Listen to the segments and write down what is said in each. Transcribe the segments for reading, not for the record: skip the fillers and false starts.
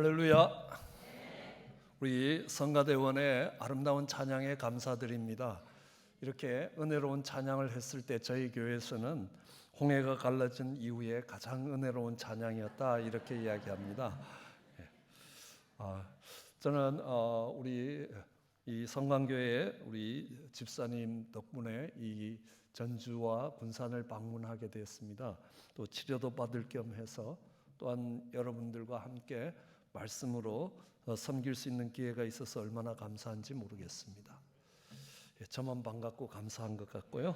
할렐루야. 우리 성가대원의 아름다운 찬양에 감사드립니다. 이렇게 은혜로운 찬양을 했을 때 저희 교회에서는 홍해가 갈라진 이후에 가장 은혜로운 찬양이었다 이렇게 이야기합니다. 저는 우리 이 성강교회 우리 집사님 덕분에 이 전주와 군산을 방문하게 되었습니다. 또 치료도 받을 겸 해서 또한 여러분들과 함께 말씀으로 섬길 수 있는 기회가 있어서 얼마나 감사한지 모르겠습니다. 저만 반갑고 감사한 것 같고요.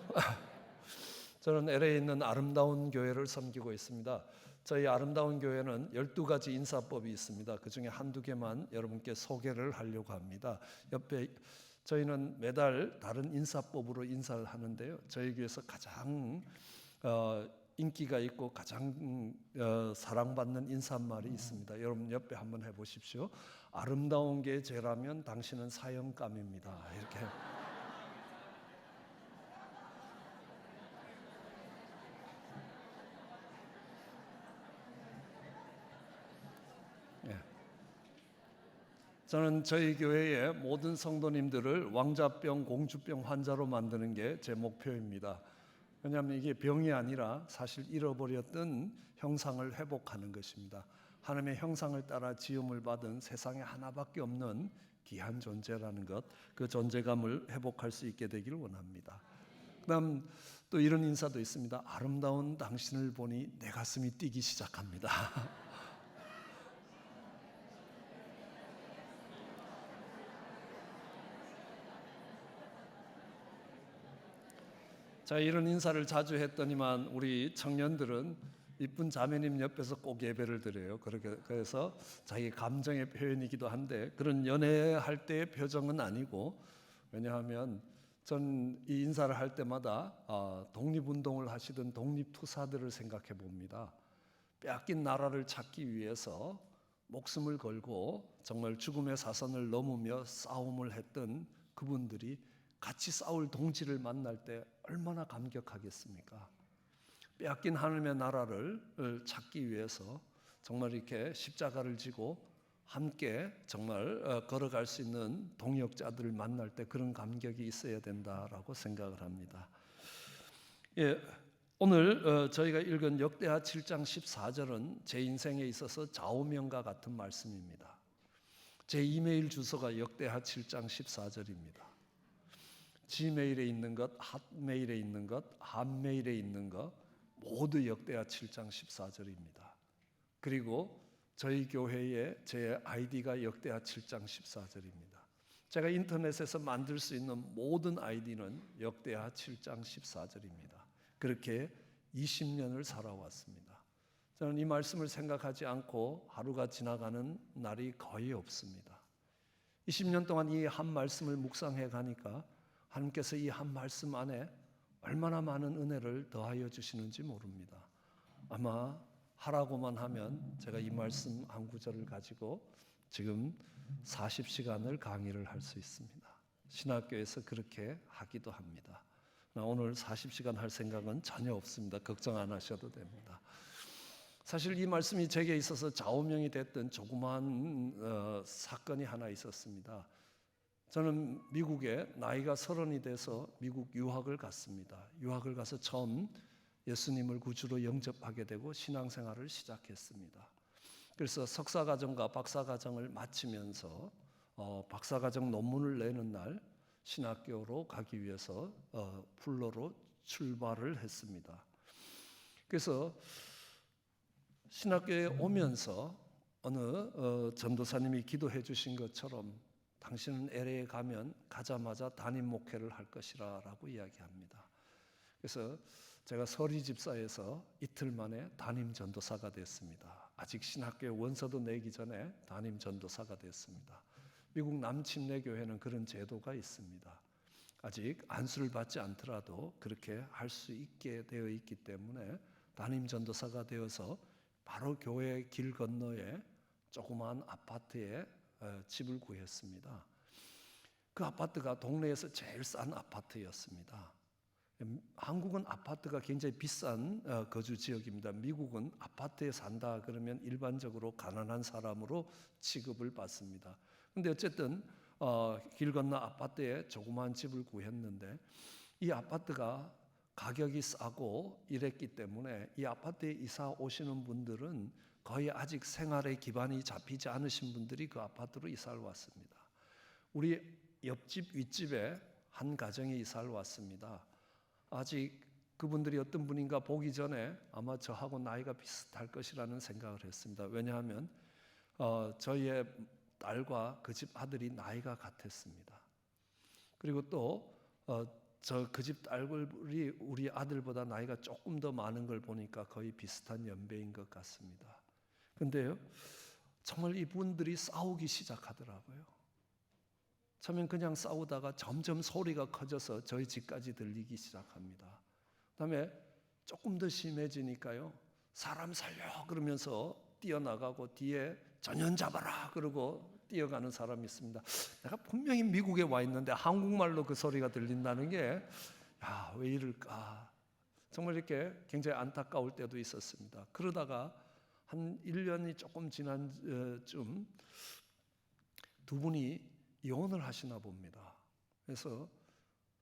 저는 LA에 있는 아름다운 교회를 섬기고 있습니다. 저희 아름다운 교회는 12가지 인사법이 있습니다. 그 중에 한두 개만 여러분께 소개를 하려고 합니다. 옆에 저희는 매달 다른 인사법으로 인사를 하는데요. 저희 교회에서 가장 인기가 있고 가장 사랑받는 인사말이 있습니다. 여러분 옆에 한번 해보십시오. 아름다운 게 죄라면 당신은 사형감입니다. 이렇게. 저는 저희 교회의 모든 성도님들을 왕자병, 공주병 환자로 만드는 게 제 목표입니다. 왜냐하면 이게 병이 아니라 사실 잃어버렸던 형상을 회복하는 것입니다. 하나님의 형상을 따라 지음을 받은 세상에 하나밖에 없는 귀한 존재라는 것, 그 존재감을 회복할 수 있게 되길 원합니다. 그다음 또 이런 인사도 있습니다. 아름다운 당신을 보니 내 가슴이 뛰기 시작합니다. 자, 이런 인사를 자주 했더니만 우리 청년들은 이쁜 자매님 옆에서 꼭 예배를 드려요. 그래서 자기 감정의 표현이기도 한데 그런 연애할 때의 표정은 아니고, 왜냐하면 전 이 인사를 할 때마다 독립운동을 하시던 독립투사들을 생각해 봅니다. 빼앗긴 나라를 찾기 위해서 목숨을 걸고 정말 죽음의 사선을 넘으며 싸움을 했던 그분들이 같이 싸울 동지를 만날 때 얼마나 감격하겠습니까? 빼앗긴 하나님의 나라를 찾기 위해서 정말 이렇게 십자가를 지고 함께 정말 걸어갈 수 있는 동역자들을 만날 때 그런 감격이 있어야 된다라고 생각을 합니다. 오늘 저희가 읽은 역대하 7장 14절은 제 인생에 있어서 좌우명과 같은 말씀입니다. 제 이메일 주소가 역대하 7장 14절입니다. 지메일에 있는 것, 핫메일에 있는 것, 한메일에 있는 것 모두 역대하 7장 14절입니다. 그리고 저희 교회의 제 아이디가 역대하 7장 14절입니다. 제가 인터넷에서 만들 수 있는 모든 아이디는 역대하 7장 14절입니다. 그렇게 20년을 살아왔습니다. 저는 이 말씀을 생각하지 않고 하루가 지나가는 날이 거의 없습니다. 20년 동안 이 한 말씀을 묵상해 가니까 하나님께서 이 한 말씀 안에 얼마나 많은 은혜를 더하여 주시는지 모릅니다. 아마 하라고만 하면 제가 이 말씀 한 구절을 가지고 지금 40시간을 강의를 할 수 있습니다. 신학교에서 그렇게 하기도 합니다. 오늘 40시간 할 생각은 전혀 없습니다. 걱정 안 하셔도 됩니다. 사실 이 말씀이 제게 있어서 좌우명이 됐던 조그마한 사건이 하나 있었습니다. 저는 미국에 나이가 30이 돼서 미국 유학을 갔습니다. 유학을 가서 처음 예수님을 구주로 영접하게 되고 신앙생활을 시작했습니다. 그래서 석사과정과 박사과정을 마치면서 박사과정 논문을 내는 날 신학교로 가기 위해서 플로로 출발을 했습니다. 그래서 신학교에 오면서 어느 전도사님이 기도해 주신 것처럼 당신은 LA에 가면 가자마자 담임 목회를 할 것이라 라고 이야기합니다. 그래서 제가 서리 집사에서 이틀 만에 담임 전도사가 됐습니다. 아직 신학교에 원서도 내기 전에 담임 전도사가 됐습니다. 미국 남침례교회는 그런 제도가 있습니다. 아직 안수를 받지 않더라도 그렇게 할 수 있게 되어 있기 때문에 담임 전도사가 되어서 바로 교회 길 건너에 조그마한 아파트에 집을 구했습니다. 그 아파트가 동네에서 제일 싼 아파트였습니다. 한국은 아파트가 굉장히 비싼 거주 지역입니다. 미국은 아파트에 산다 그러면 일반적으로 가난한 사람으로 취급을 받습니다. 근데 어쨌든 길 건너 아파트에 조그마한 집을 구했는데 이 아파트가 가격이 싸고 이랬기 때문에 이 아파트에 이사 오시는 분들은 거의 아직 생활의 기반이 잡히지 않으신 분들이 그 아파트로 이사를 왔습니다. 우리 옆집 윗집에 한 가정이 이사를 왔습니다. 아직 그분들이 어떤 분인가 보기 전에 아마 저하고 나이가 비슷할 것이라는 생각을 했습니다. 왜냐하면 저희의 딸과 그 집 아들이 나이가 같았습니다. 그리고 또 그 집 딸이 우리 아들보다 나이가 조금 더 많은 걸 보니까 거의 비슷한 연배인 것 같습니다. 근데요, 정말 이분들이 싸우기 시작하더라고요. 처음엔 그냥 싸우다가 점점 소리가 커져서 저희 집까지 들리기 시작합니다. 그다음에 조금 더 심해지니까요, 사람 살려 그러면서 뛰어나가고 뒤에 전연 잡아라 그러고 뛰어가는 사람이 있습니다. 내가 분명히 미국에 와 있는데 한국말로 그 소리가 들린다는 게 왜 이럴까, 정말 이렇게 굉장히 안타까울 때도 있었습니다. 그러다가 한 1년이 조금 지난 쯤 두 분이 이혼을 하시나 봅니다. 그래서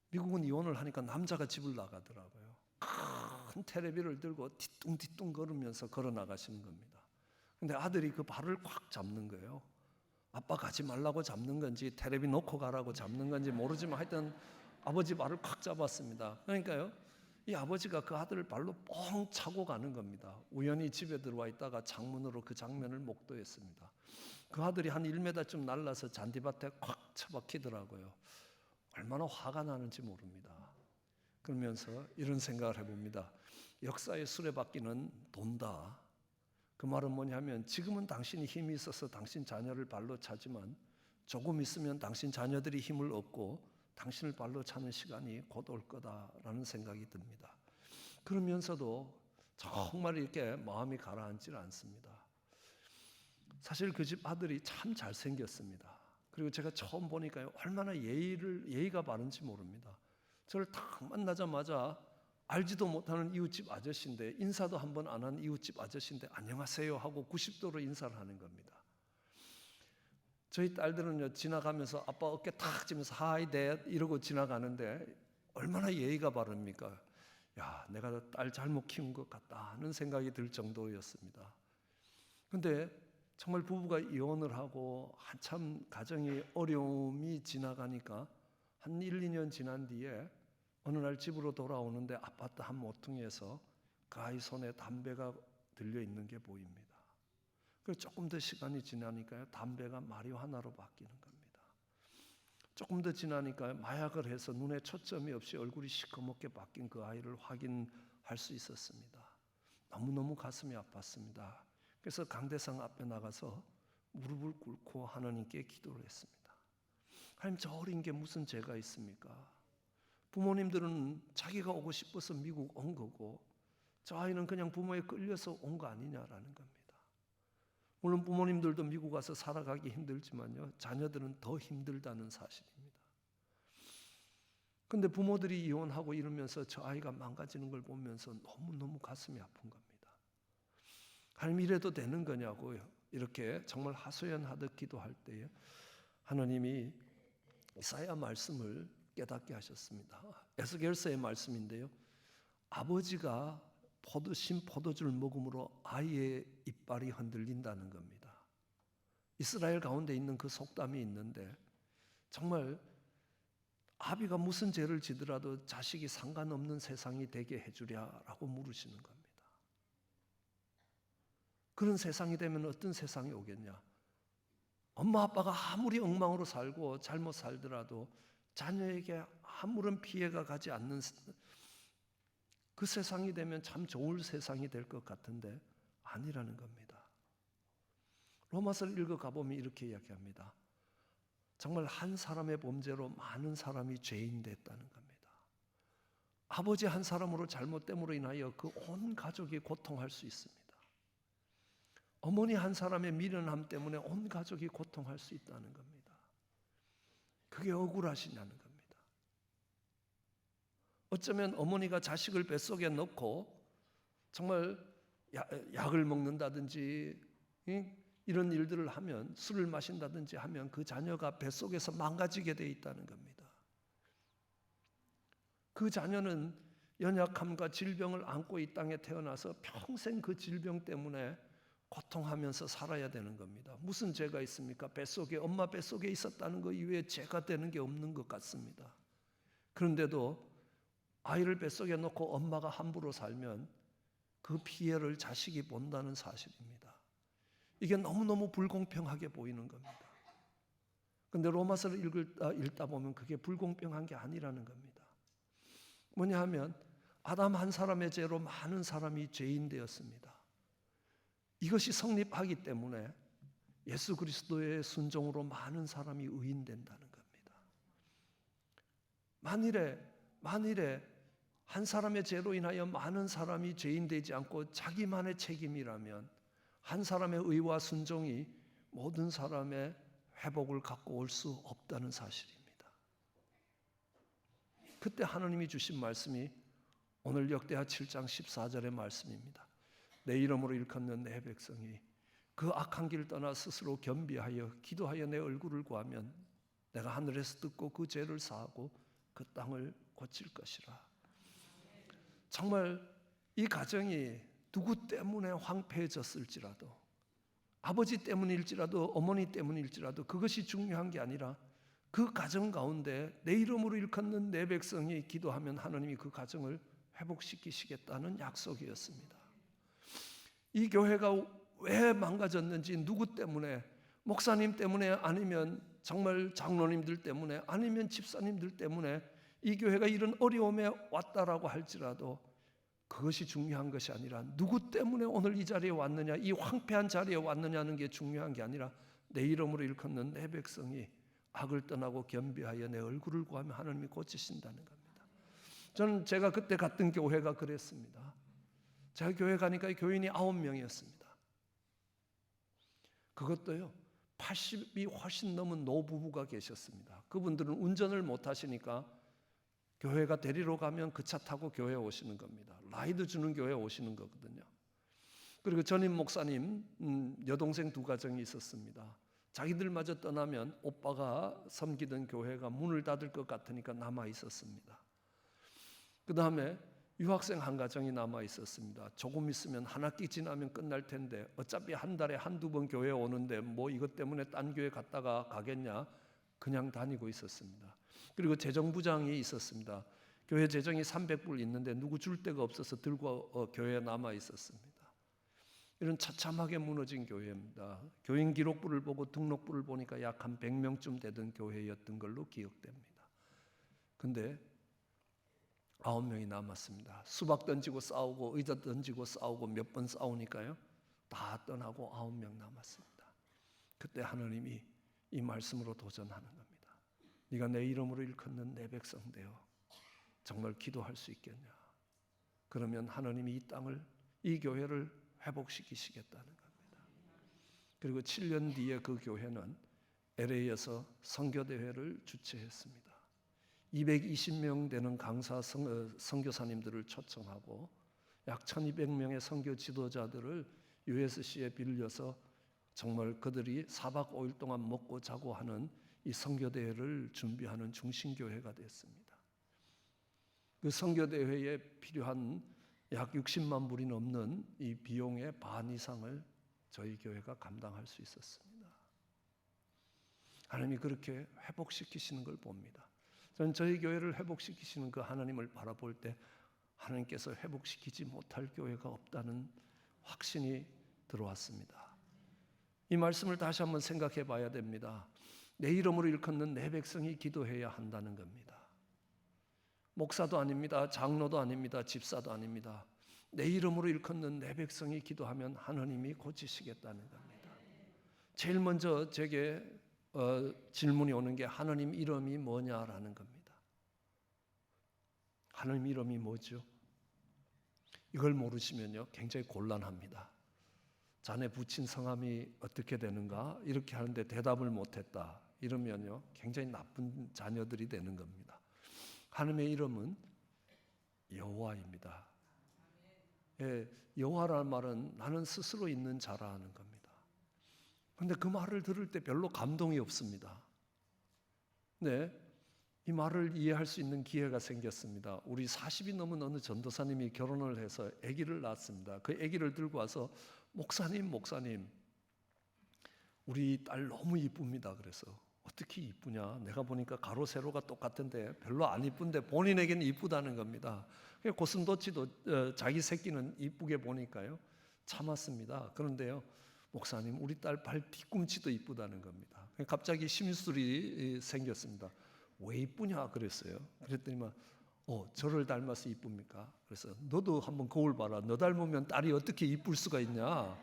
미국은 이혼을 하니까 남자가 집을 나가더라고요. 큰 테레비를 들고 뒤뚱뒤뚱 걸으면서 걸어 나가시는 겁니다. 근데 아들이 그 발을 꽉 잡는 거예요. 아빠 가지 말라고 잡는 건지 테레비 놓고 가라고 잡는 건지 모르지만 하여튼 아버지 발을 꽉 잡았습니다. 그러니까요, 이 아버지가 그 아들을 발로 뻥 차고 가는 겁니다. 우연히 집에 들어와 있다가 창문으로 그 장면을 목도했습니다. 그 아들이 한 1m쯤 날라서 잔디밭에 콱 처박히더라고요. 얼마나 화가 나는지 모릅니다. 그러면서 이런 생각을 해봅니다. 역사의 수레바퀴는 돈다. 그 말은 뭐냐면 지금은 당신이 힘이 있어서 당신 자녀를 발로 차지만 조금 있으면 당신 자녀들이 힘을 얻고 당신을 발로 차는 시간이 곧 올 거다라는 생각이 듭니다. 그러면서도 정말 이렇게 마음이 가라앉질 않습니다. 사실 그 집 아들이 참 잘생겼습니다. 그리고 제가 처음 보니까요, 얼마나 예의가 바른지 모릅니다. 저를 딱 만나자마자 알지도 못하는 이웃집 아저씨인데, 인사도 한 번 안 한 이웃집 아저씨인데 안녕하세요 하고 90도로 인사를 하는 겁니다. 저희 딸들은요, 지나가면서 아빠 어깨 탁 치면서 하이 댓 이러고 지나가는데 얼마나 예의가 바릅니까? 내가 딸 잘못 키운 것 같다 하는 생각이 들 정도였습니다. 근데 정말 부부가 이혼을 하고 한참 가정의 어려움이 지나가니까 한 1, 2년 지난 뒤에 어느 날 집으로 돌아오는데 아파트 한 모퉁이에서 그 아이 손에 담배가 들려 있는 게 보입니다. 그리고 조금 더 시간이 지나니까요, 담배가 마리화나로 바뀌는 겁니다. 조금 더 지나니까 마약을 해서 눈에 초점이 없이 얼굴이 시커멓게 바뀐 그 아이를 확인할 수 있었습니다. 너무너무 가슴이 아팠습니다. 그래서 강대상 앞에 나가서 무릎을 꿇고 하나님께 기도를 했습니다. 하나님, 저 어린 게 무슨 죄가 있습니까? 부모님들은 자기가 오고 싶어서 미국 온 거고 저 아이는 그냥 부모에 끌려서 온 거 아니냐라는 겁니다. 물론 부모님들도 미국 와서 살아가기 힘들지만요, 자녀들은 더 힘들다는 사실입니다. 근데 부모들이 이혼하고 이러면서 저 아이가 망가지는 걸 보면서 너무너무 가슴이 아픈 겁니다. 하나님, 이래도 되는 거냐고요. 이렇게 정말 하소연하듯 기도할 때에 하나님이 이사야 말씀을 깨닫게 하셨습니다. 에스겔서의 말씀인데요, 아버지가 신 포도주를 먹음으로 아이의 이빨이 흔들린다는 겁니다. 이스라엘 가운데 있는 그 속담이 있는데, 정말 아비가 무슨 죄를 지더라도 자식이 상관없는 세상이 되게 해주랴라고 물으시는 겁니다. 그런 세상이 되면 어떤 세상이 오겠냐? 엄마 아빠가 아무리 엉망으로 살고 잘못 살더라도 자녀에게 아무런 피해가 가지 않는 그 세상이 되면 참 좋을 세상이 될 것 같은데 아니라는 겁니다. 로마서를 읽어가보면 이렇게 이야기합니다. 정말 한 사람의 범죄로 많은 사람이 죄인 됐다는 겁니다. 아버지 한 사람으로 잘못됨으로 인하여 그 온 가족이 고통할 수 있습니다. 어머니 한 사람의 미련함 때문에 온 가족이 고통할 수 있다는 겁니다. 그게 억울하시냐는 겁니다. 어쩌면 어머니가 자식을 뱃속에 넣고 정말 약을 먹는다든지 이런 일들을 하면, 술을 마신다든지 하면 그 자녀가 뱃속에서 망가지게 돼 있다는 겁니다. 그 자녀는 연약함과 질병을 안고 이 땅에 태어나서 평생 그 질병 때문에 고통하면서 살아야 되는 겁니다. 무슨 죄가 있습니까? 뱃속에, 엄마 뱃속에 있었다는 것 이외에 죄가 되는 게 없는 것 같습니다. 그런데도 아이를 뱃속에 놓고 엄마가 함부로 살면 그 피해를 자식이 본다는 사실입니다. 이게 너무너무 불공평하게 보이는 겁니다. 그런데 로마서를 읽다 보면 그게 불공평한 게 아니라는 겁니다. 뭐냐 하면 아담 한 사람의 죄로 많은 사람이 죄인 되었습니다. 이것이 성립하기 때문에 예수 그리스도의 순종으로 많은 사람이 의인된다는 겁니다. 만일에 한 사람의 죄로 인하여 많은 사람이 죄인 되지 않고 자기만의 책임이라면 한 사람의 의와 순종이 모든 사람의 회복을 갖고 올 수 없다는 사실입니다. 그때 하나님이 주신 말씀이 오늘 역대하 7장 14절의 말씀입니다. 내 이름으로 일컫는 내 백성이 그 악한 길을 떠나 스스로 겸비하여 기도하여 내 얼굴을 구하면 내가 하늘에서 듣고 그 죄를 사하고 그 땅을 고칠 것이라. 정말 이 가정이 누구 때문에 황폐해졌을지라도, 아버지 때문일지라도 어머니 때문일지라도 그것이 중요한 게 아니라 그 가정 가운데 내 이름으로 일컫는 내 백성이 기도하면 하나님이 그 가정을 회복시키시겠다는 약속이었습니다. 이 교회가 왜 망가졌는지, 누구 때문에, 목사님 때문에 아니면 정말 장로님들 때문에 아니면 집사님들 때문에 이 교회가 이런 어려움에 왔다라고 할지라도 그것이 중요한 것이 아니라 누구 때문에 오늘 이 자리에 왔느냐, 이 황폐한 자리에 왔느냐는 게 중요한 게 아니라 내 이름으로 일컫는 내 백성이 악을 떠나고 겸비하여 내 얼굴을 구하면 하나님이 고치신다는 겁니다. 저는 제가 그때 갔던 교회가 그랬습니다. 제가 교회 가니까 교인이 9명이었습니다. 그것도요 80이 훨씬 넘은 노부부가 계셨습니다. 그분들은 운전을 못 하시니까 교회가 데리러 가면 그 차 타고 교회에 오시는 겁니다. 라이드 주는 교회에 오시는 거거든요. 그리고 전임 목사님 여동생 2가정이 있었습니다. 자기들마저 떠나면 오빠가 섬기던 교회가 문을 닫을 것 같으니까 남아 있었습니다. 그 다음에 유학생 1가정이 남아 있었습니다. 조금 있으면 한 학기 지나면 끝날 텐데 어차피 한 달에 1-2번 교회 오는데 뭐 이것 때문에 딴 교회 갔다가 가겠냐, 그냥 다니고 있었습니다. 그리고 재정부장이 있었습니다. 교회 재정이 300불 있는데 누구 줄 데가 없어서 들고 교회에 남아 있었습니다. 이런 처참하게 무너진 교회입니다. 교인 기록부를 보고 등록부를 보니까 약 한 100명쯤 되던 교회였던 걸로 기억됩니다. 근데 9명이 남았습니다. 수박 던지고 싸우고 의자 던지고 싸우고 몇 번 싸우니까요 다 떠나고 9명 남았습니다. 그때 하나님이 이 말씀으로 도전하는 겁니다. 네가 내 이름으로 일컫는 내 백성 되어 정말 기도할 수 있겠냐? 그러면 하나님이 이 땅을, 이 교회를 회복시키시겠다는 겁니다. 그리고 7년 뒤에 그 교회는 LA에서 선교대회를 주최했습니다. 220명 되는 강사 선교사님들을 초청하고 약 1200명의 선교 지도자들을 USC에 빌려서 정말 그들이 4박 5일 동안 먹고 자고 하는 이 선교대회를 준비하는 중심교회가 됐습니다. 그 선교대회에 필요한 약 60만 불이 넘는 이 비용의 반 이상을 저희 교회가 감당할 수 있었습니다. 하나님이 그렇게 회복시키시는 걸 봅니다. 저는 저희 교회를 회복시키시는 그 하나님을 바라볼 때 하나님께서 회복시키지 못할 교회가 없다는 확신이 들어왔습니다. 이 말씀을 다시 한번 생각해 봐야 됩니다. 내 이름으로 일컫는 내 백성이 기도해야 한다는 겁니다. 목사도 아닙니다. 장로도 아닙니다. 집사도 아닙니다. 내 이름으로 일컫는 내 백성이 기도하면 하나님이 고치시겠다는 겁니다. 제일 먼저 제게 질문이 오는 게 하나님 이름이 뭐냐라는 겁니다. 하나님 이름이 뭐죠? 이걸 모르시면요 굉장히 곤란합니다. 자네 부친 성함이 어떻게 되는가? 이렇게 하는데 대답을 못했다. 이러면요 굉장히 나쁜 자녀들이 되는 겁니다. 하나님의 이름은 여호와입니다. 예, 여호와라는 말은 나는 스스로 있는 자라는 겁니다. 그런데 그 말을 들을 때 별로 감동이 없습니다. 네, 이 말을 이해할 수 있는 기회가 생겼습니다. 우리 40이 넘은 어느 전도사님이 결혼을 해서 아기를 낳았습니다. 그 아기를 들고 와서 목사님, 우리 딸 너무 이쁩니다. 그래서 어떻게 이쁘냐? 내가 보니까 가로 세로가 똑같은데 별로 안 이쁜데 본인에게는 이쁘다는 겁니다. 고슴도치도 자기 새끼는 이쁘게 보니까요 참았습니다. 그런데요, 목사님, 우리 딸 발 뒤꿈치도 이쁘다는 겁니다. 갑자기 심술이 생겼습니다. 왜 이쁘냐 그랬어요. 그랬더니만 저를 닮아서 이쁩니까? 그래서 너도 한번 거울 봐라. 너 닮으면 딸이 어떻게 이쁠 수가 있냐?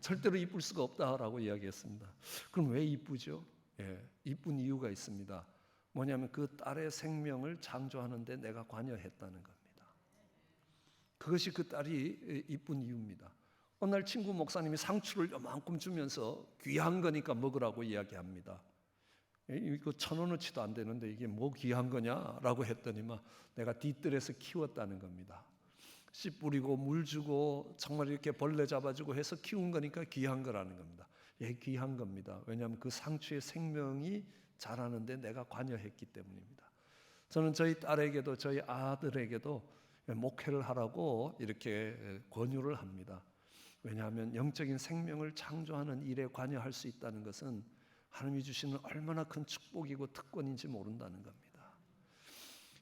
절대로 이쁠 수가 없다라고 이야기했습니다. 그럼 왜 이쁘죠? 예, 이쁜 이유가 있습니다. 뭐냐면 그 딸의 생명을 창조하는 데 내가 관여했다는 겁니다. 그것이 그 딸이 이쁜 이유입니다. 어느 날 친구 목사님이 상추를 요만큼 주면서 귀한 거니까 먹으라고 이야기합니다. 이거 1,000원어치도 안 되는데 이게 뭐 귀한 거냐라고 했더니만 내가 뒤뜰에서 키웠다는 겁니다. 씨 뿌리고 물 주고 정말 이렇게 벌레 잡아주고 해서 키운 거니까 귀한 거라는 겁니다. 예, 귀한 겁니다. 왜냐하면 그 상추의 생명이 자라는데 내가 관여했기 때문입니다. 저는 저희 딸에게도 저희 아들에게도 목회를 하라고 이렇게 권유를 합니다. 왜냐하면 영적인 생명을 창조하는 일에 관여할 수 있다는 것은 하나님이 주시는 얼마나 큰 축복이고 특권인지 모른다는 겁니다.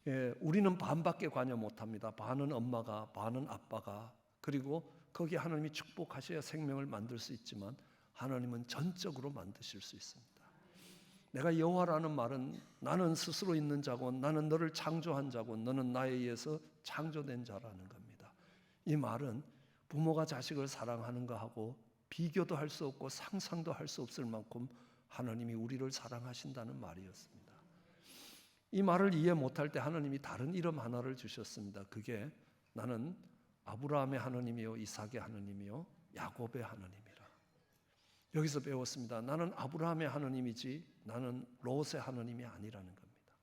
예, 우리는 반밖에 관여 못합니다. 반은 엄마가, 반은 아빠가, 그리고 거기에 하나님이 축복하셔야 생명을 만들 수 있지만 하나님은 전적으로 만드실 수 있습니다. 내가 여호와라는 말은 나는 스스로 있는 자고 나는 너를 창조한 자고 너는 나에 의해서 창조된 자라는 겁니다. 이 말은 부모가 자식을 사랑하는 것하고 비교도 할 수 없고 상상도 할 수 없을 만큼 하나님이 우리를 사랑하신다는 말이었습니다. 이 말을 이해 못할 때 하나님이 다른 이름 하나를 주셨습니다. 그게 나는 아브라함의 하나님이요 이삭의 하나님이요 야곱의 하나님이라. 여기서 배웠습니다. 나는 아브라함의 하나님이지 나는 롯의 하나님이 아니라는 겁니다.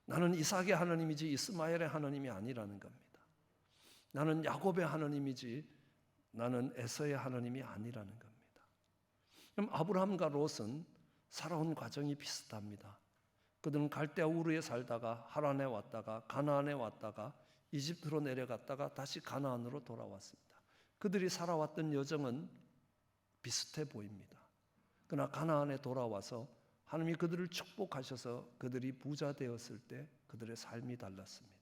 나는 이삭의 하나님이지 이스마엘의 하나님이 아니라는 겁니다. 나는 야곱의 하나님이지 나는 에서의 하나님이 아니라는 겁니다. 그럼 아브라함과 롯은 살아온 과정이 비슷합니다. 그들은 갈대아 우르에 살다가 하란에 왔다가 가나안에 왔다가 이집트로 내려갔다가 다시 가나안으로 돌아왔습니다. 그들이 살아왔던 여정은 비슷해 보입니다. 그러나 가나안에 돌아와서 하나님이 그들을 축복하셔서 그들이 부자 되었을 때 그들의 삶이 달랐습니다.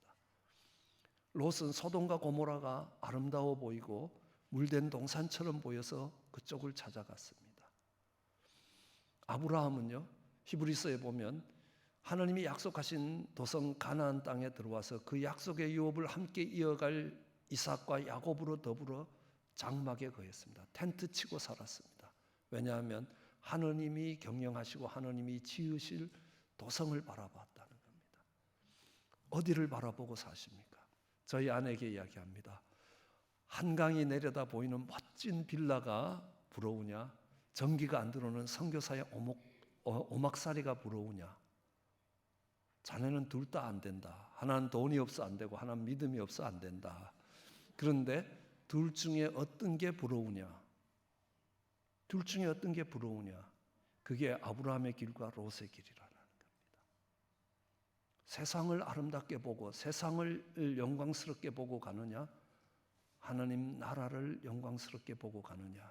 롯은 소돔과 고모라가 아름다워 보이고 물된 동산처럼 보여서 그쪽을 찾아갔습니다. 아브라함은요, 히브리서에 보면 하나님이 약속하신 도성 가나안 땅에 들어와서 그 약속의 유업을 함께 이어갈 이삭과 야곱으로 더불어 장막에 거했습니다. 텐트 치고 살았습니다. 왜냐하면 하나님이 경영하시고 하나님이 지으실 도성을 바라봤다는 겁니다. 어디를 바라보고 사십니까? 저희 아내에게 이야기합니다. 한강이 내려다 보이는 멋진 빌라가 부러우냐? 전기가 안 들어오는 선교사의 오막살이가 부러우냐? 자네는 둘 다 안 된다. 하나는 돈이 없어 안 되고 하나는 믿음이 없어 안 된다. 그런데 둘 중에 어떤 게 부러우냐? 둘 중에 어떤 게 부러우냐? 그게 아브라함의 길과 롯의 길이라는 겁니다. 세상을 아름답게 보고 세상을 영광스럽게 보고 가느냐? 하나님 나라를 영광스럽게 보고 가느냐?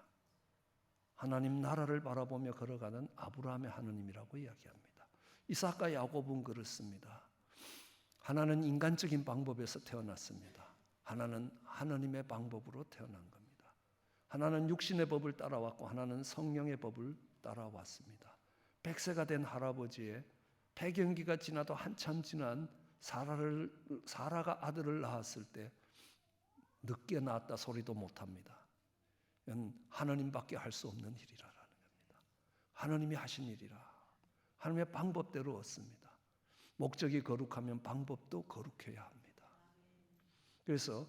하나님 나라를 바라보며 걸어가는 아브라함의 하나님이라고 이야기합니다. 이삭과 야곱은 그렇습니다. 하나는 인간적인 방법에서 태어났습니다. 하나는 하나님의 방법으로 태어난 겁니다. 하나는 육신의 법을 따라왔고 하나는 성령의 법을 따라왔습니다. 100세가 된 할아버지의 폐경기가 지나도 한참 지난 사라가 아들을 낳았을 때 늦게 낳았다 소리도 못합니다. 이건 하나님밖에 할 수 없는 일이라는 겁니다. 하나님이 하신 일이라. 하나님의 방법대로 얻습니다. 목적이 거룩하면 방법도 거룩해야 합니다. 그래서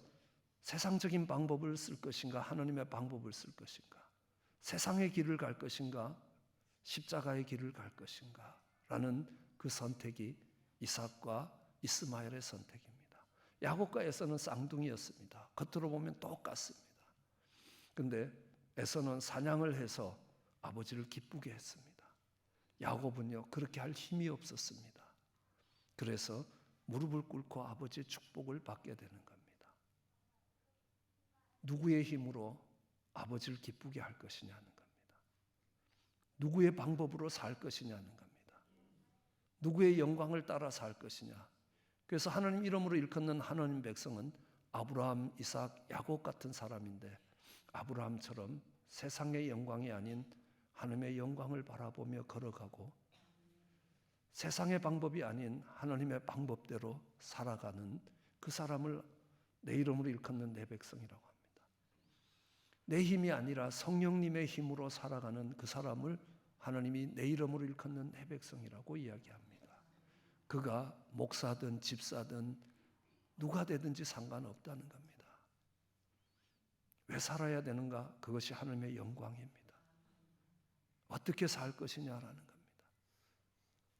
세상적인 방법을 쓸 것인가 하나님의 방법을 쓸 것인가, 세상의 길을 갈 것인가 십자가의 길을 갈 것인가 라는 그 선택이 이삭과 이스마엘의 선택입니다. 야곱과 에서는 쌍둥이였습니다. 겉으로 보면 똑같습니다. 그런데 에서는 사냥을 해서 아버지를 기쁘게 했습니다. 야곱은요, 그렇게 할 힘이 없었습니다. 그래서 무릎을 꿇고 아버지의 축복을 받게 되는 겁니다. 누구의 힘으로 아버지를 기쁘게 할 것이냐는 겁니다. 누구의 방법으로 살 것이냐는 겁니다. 누구의 영광을 따라 살 것이냐. 그래서 하나님 이름으로 일컫는 하나님 백성은 아브라함, 이삭, 야곱 같은 사람인데 아브라함처럼 세상의 영광이 아닌 하나님의 영광을 바라보며 걸어가고 세상의 방법이 아닌 하나님의 방법대로 살아가는 그 사람을 내 이름으로 일컫는 내 백성이라고 합니다. 내 힘이 아니라 성령님의 힘으로 살아가는 그 사람을 하나님이 내 이름으로 일컫는 내 백성이라고 이야기합니다. 그가 목사든 집사든 누가 되든지 상관없다는 겁니다. 왜 살아야 되는가? 그것이 하나님의 영광입니다. 어떻게 살 것이냐라는 겁니다.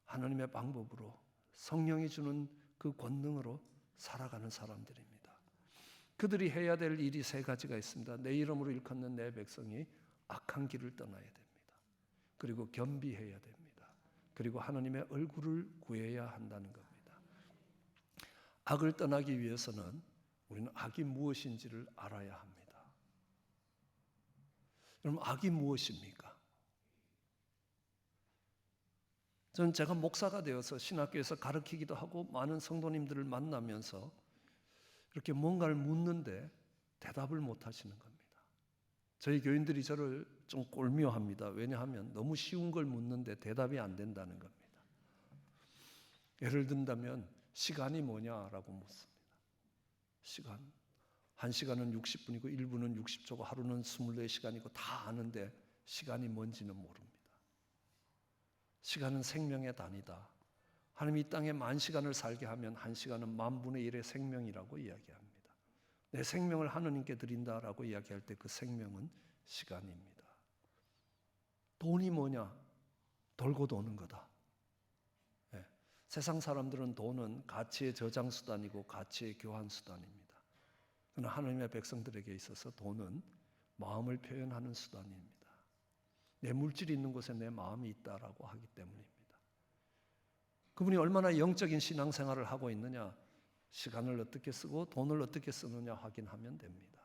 하나님의 방법으로 성령이 주는 그 권능으로 살아가는 사람들입니다. 그들이 해야 될 일이 세 가지가 있습니다. 내 이름으로 일컫는 내 백성이 악한 길을 떠나야 됩니다. 그리고 겸비해야 됩니다. 그리고 하나님의 얼굴을 구해야 한다는 겁니다. 악을 떠나기 위해서는 우리는 악이 무엇인지를 알아야 합니다. 여러분, 악이 무엇입니까? 저는 제가 목사가 되어서 신학교에서 가르치기도 하고 많은 성도님들을 만나면서 이렇게 뭔가를 묻는데 대답을 못 하시는 겁니다. 저희 교인들이 저를 좀 꼴미워합니다. 왜냐하면 너무 쉬운 걸 묻는데 대답이 안 된다는 겁니다. 예를 든다면 시간이 뭐냐라고 묻습니다. 시간. 1시간은 60분이고 1분은 60초고 하루는 24시간이고 다 아는데 시간이 뭔지는 모릅니다. 시간은 생명의 단위다. 하나님이 이 땅에 10,000시간을 살게 하면 1시간은 10,000분의 1의 생명이라고 이야기합니다. 내 생명을 하나님께 드린다라고 이야기할 때 그 생명은 시간입니다. 돈이 뭐냐? 돌고 도는 거다. 네. 세상 사람들은 돈은 가치의 저장 수단이고 가치의 교환 수단입니다. 그러나 하나님의 백성들에게 있어서 돈은 마음을 표현하는 수단입니다. 내 물질이 있는 곳에 내 마음이 있다라고 하기 때문입니다. 그분이 얼마나 영적인 신앙생활을 하고 있느냐, 시간을 어떻게 쓰고 돈을 어떻게 쓰느냐 확인하면 됩니다.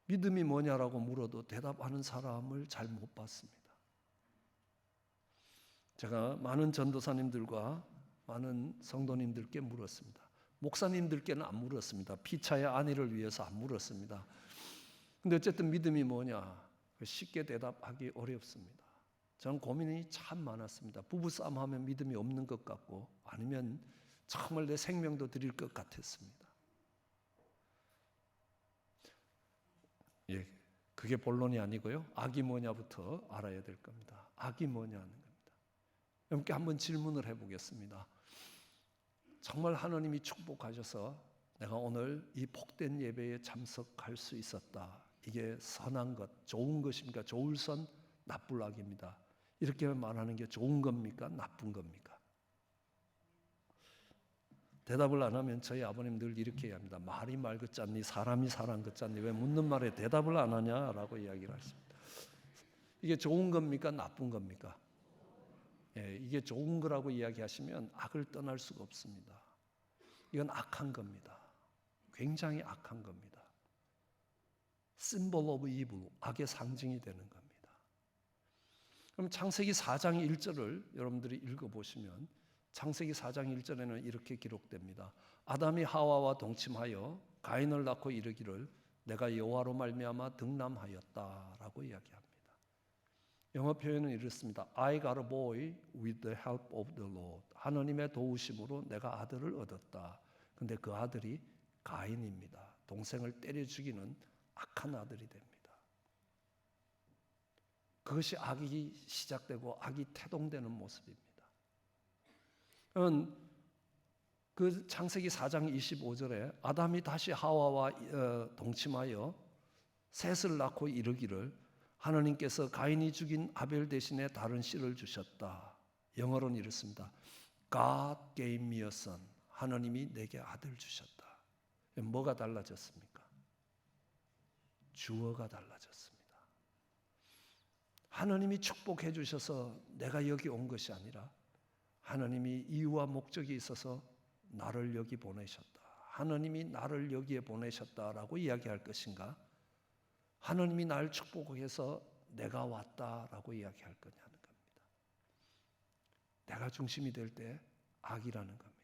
믿음이 뭐냐라고 물어도 대답하는 사람을 잘 못 봤습니다. 제가 많은 전도사님들과 많은 성도님들께 물었습니다. 목사님들께는 안 물었습니다. 피차의 안위를 위해서 안 물었습니다. 근데 어쨌든 믿음이 뭐냐? 쉽게 대답하기 어렵습니다. 저는 고민이 참 많았습니다. 부부싸움 하면 믿음이 없는 것 같고 아니면 정말 내 생명도 드릴 것 같았습니다. 예, 그게 본론이 아니고요. 악이 뭐냐부터 알아야 될 겁니다. 악이 뭐냐는 겁니다. 여러분께 한번 질문을 해보겠습니다. 정말 하나님이 축복하셔서 내가 오늘 이 복된 예배에 참석할 수 있었다. 이게 선한 것, 좋은 것입니까? 좋을 선, 나쁠 악입니다. 이렇게 말하는 게 좋은 겁니까? 나쁜 겁니까? 대답을 안 하면 저희 아버님 늘 이렇게 얘기합니다. 말이 말 같잖니, 사람이 사람 같잖니, 왜 묻는 말에 대답을 안 하냐라고 이야기를 하십니다. 이게 좋은 겁니까? 나쁜 겁니까? 예, 이게 좋은 거라고 이야기하시면 악을 떠날 수가 없습니다. 이건 악한 겁니다. 굉장히 악한 겁니다. symbol of evil, 악의 상징이 되는 겁니다. 그럼 창세기 4장 1절을 여러분들이 읽어보시면 창세기 4장 1절에는 이렇게 기록됩니다. 아담이 하와와 동침하여 가인을 낳고 이르기를 내가 여호와로 말미암아 득남하였다라고 이야기합니다. 영어 표현은 이렇습니다. I got a boy with the help of the Lord. 하나님의 도우심으로 내가 아들을 얻었다. 근데 그 아들이 가인입니다. 동생을 때려 죽이는 악한 아들이 됩니다. 그것이 악이 시작되고 악이 태동되는 모습입니다. 그 창세기 4장 25절에 아담이 다시 하와와 동침하여 셋을 낳고 이르기를 하나님께서 가인이 죽인 아벨 대신에 다른 씨를 주셨다. 영어로는 이렇습니다. God gave me a son. 하나님이 내게 아들 주셨다. 뭐가 달라졌습니까? 주어가 달라졌습니다. 하나님이 축복해 주셔서 내가 여기 온 것이 아니라 하나님이 이유와 목적이 있어서 나를 여기 보내셨다. 하나님이 나를 여기에 보내셨다라고 이야기할 것인가? 하나님이 날 축복해서 내가 왔다라고 이야기할 거냐는 겁니다. 내가 중심이 될 때 악이라는 겁니다.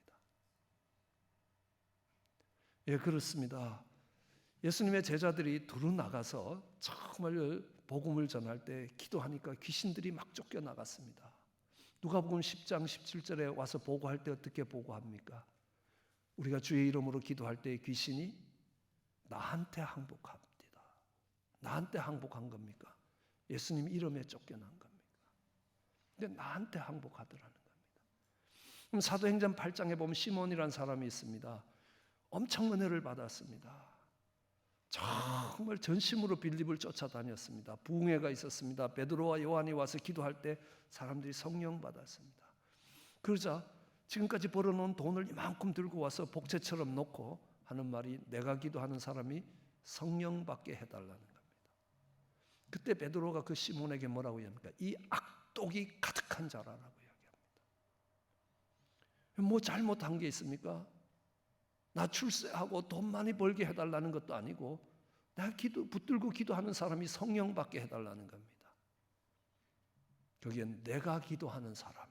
예, 그렇습니다. 예수님의 제자들이 두루 나가서 정말 복음을 전할 때 기도하니까 귀신들이 막 쫓겨나갔습니다. 누가복음 10장 17절에 와서 보고할 때 어떻게 보고합니까? 우리가 주의 이름으로 기도할 때 귀신이 나한테 항복합니다. 나한테 항복한 겁니까? 예수님 이름에 쫓겨난 겁니까? 근데 나한테 항복하더라는 겁니다. 그럼 사도행전 8장에 보면 시몬이라는 사람이 있습니다. 엄청 은혜를 받았습니다. 정말 전심으로 빌립을 쫓아다녔습니다. 부흥회가 있었습니다. 베드로와 요한이 와서 기도할 때 사람들이 성령 받았습니다. 그러자 지금까지 벌어놓은 돈을 이만큼 들고 와서 복채처럼 놓고 하는 말이 내가 기도하는 사람이 성령 받게 해달라는 겁니다. 그때 베드로가 그 시몬에게 뭐라고 이야기합니까? 이 악독이 가득한 자라라고 이야기합니다. 뭐 잘못한 게 있습니까? 나 출세하고 돈 많이 벌게 해달라는 것도 아니고 내가 붙들고 기도하는 사람이 성령 받게 해달라는 겁니다. 거기엔 내가 기도하는 사람이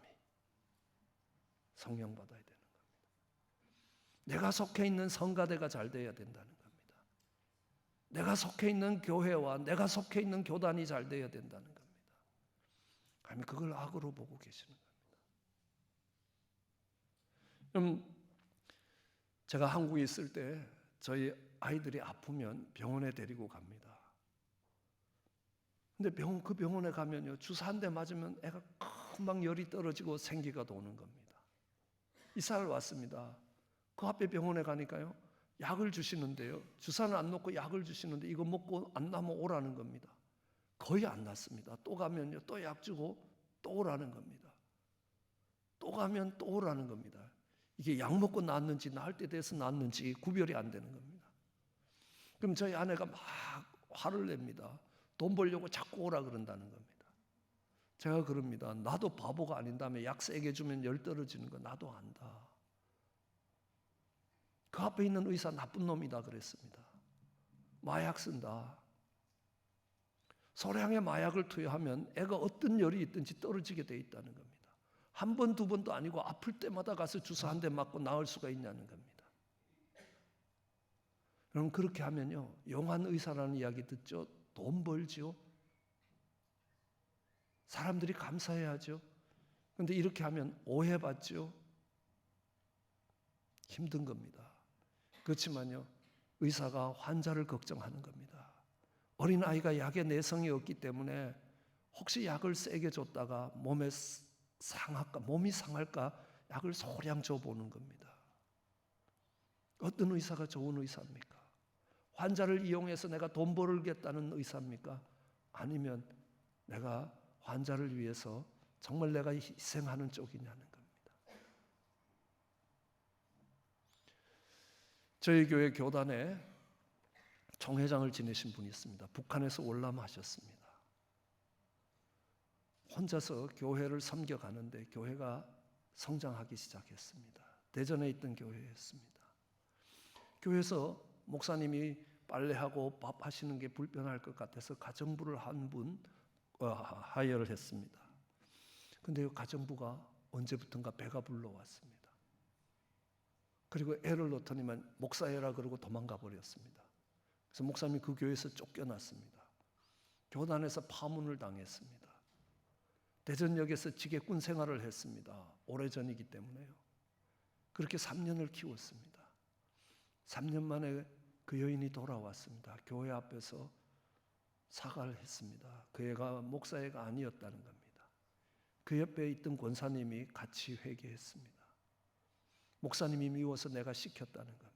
성령 받아야 되는 겁니다. 내가 속해 있는 성가대가 잘 돼야 된다는 겁니다. 내가 속해 있는 교회와 내가 속해 있는 교단이 잘 돼야 된다는 겁니다. 아니면 그걸 악으로 보고 계시는 겁니다. 그럼 제가 한국에 있을 때 저희 아이들이 아프면 병원에 데리고 갑니다. 근데 그 병원에 가면요, 주사 한 대 맞으면 애가 금방 열이 떨어지고 생기가 도는 겁니다. 이사를 왔습니다. 그 앞에 병원에 가니까요, 약을 주시는데요, 주사는 안 놓고 약을 주시는데 이거 먹고 안 나면 오라는 겁니다. 거의 안 낫습니다. 또 가면요, 또 약 주고 또 오라는 겁니다. 또 가면 또 오라는 겁니다. 이게 약 먹고 낫는지 나을 때 돼서 낫는지 구별이 안 되는 겁니다. 그럼 저희 아내가 막 화를 냅니다. 돈 벌려고 자꾸 오라 그런다는 겁니다. 제가 그럽니다. 나도 바보가 아닌 다음에 약 세게 주면 열 떨어지는 거 나도 안다. 그 앞에 있는 의사 나쁜 놈이다 그랬습니다. 마약 쓴다. 소량의 마약을 투여하면 애가 어떤 열이 있든지 떨어지게 돼 있다는 겁니다. 한 번, 두 번도 아니고 아플 때마다 가서 주사 한 대 맞고 나을 수가 있냐는 겁니다. 그럼 그렇게 하면요, 용한 의사라는 이야기 듣죠? 돈 벌죠? 사람들이 감사해야죠? 그런데 이렇게 하면 오해받죠? 힘든 겁니다. 그렇지만요, 의사가 환자를 걱정하는 겁니다. 어린아이가 약에 내성이 없기 때문에 혹시 약을 세게 줬다가 몸이 상할까 약을 소량 줘보는 겁니다. 어떤 의사가 좋은 의사입니까? 환자를 이용해서 내가 돈 벌겠다는 의사입니까? 아니면 내가 환자를 위해서 정말 내가 희생하는 쪽이냐는 겁니다. 저희 교회 교단에 총회장을 지내신 분이 있습니다. 북한에서 월남하셨습니다. 혼자서 교회를 섬겨가는데 교회가 성장하기 시작했습니다. 대전에 있던 교회였습니다. 교회에서 목사님이 빨래하고 밥 하시는 게 불편할 것 같아서 가정부를 한 분 하여를 했습니다. 근데 이 가정부가 언제부턴가 배가 불러왔습니다. 그리고 애를 놓더니만 목사해라 그러고 도망가 버렸습니다. 그래서 목사님이 그 교회에서 쫓겨났습니다. 교단에서 파문을 당했습니다. 대전역에서 지게꾼 생활을 했습니다. 오래전이기 때문에요. 그렇게 3년을 키웠습니다. 3년 만에 그 여인이 돌아왔습니다. 교회 앞에서 사과를 했습니다. 그 애가 목사애가 아니었다는 겁니다. 그 옆에 있던 권사님이 같이 회개했습니다. 목사님이 미워서 내가 시켰다는 겁니다.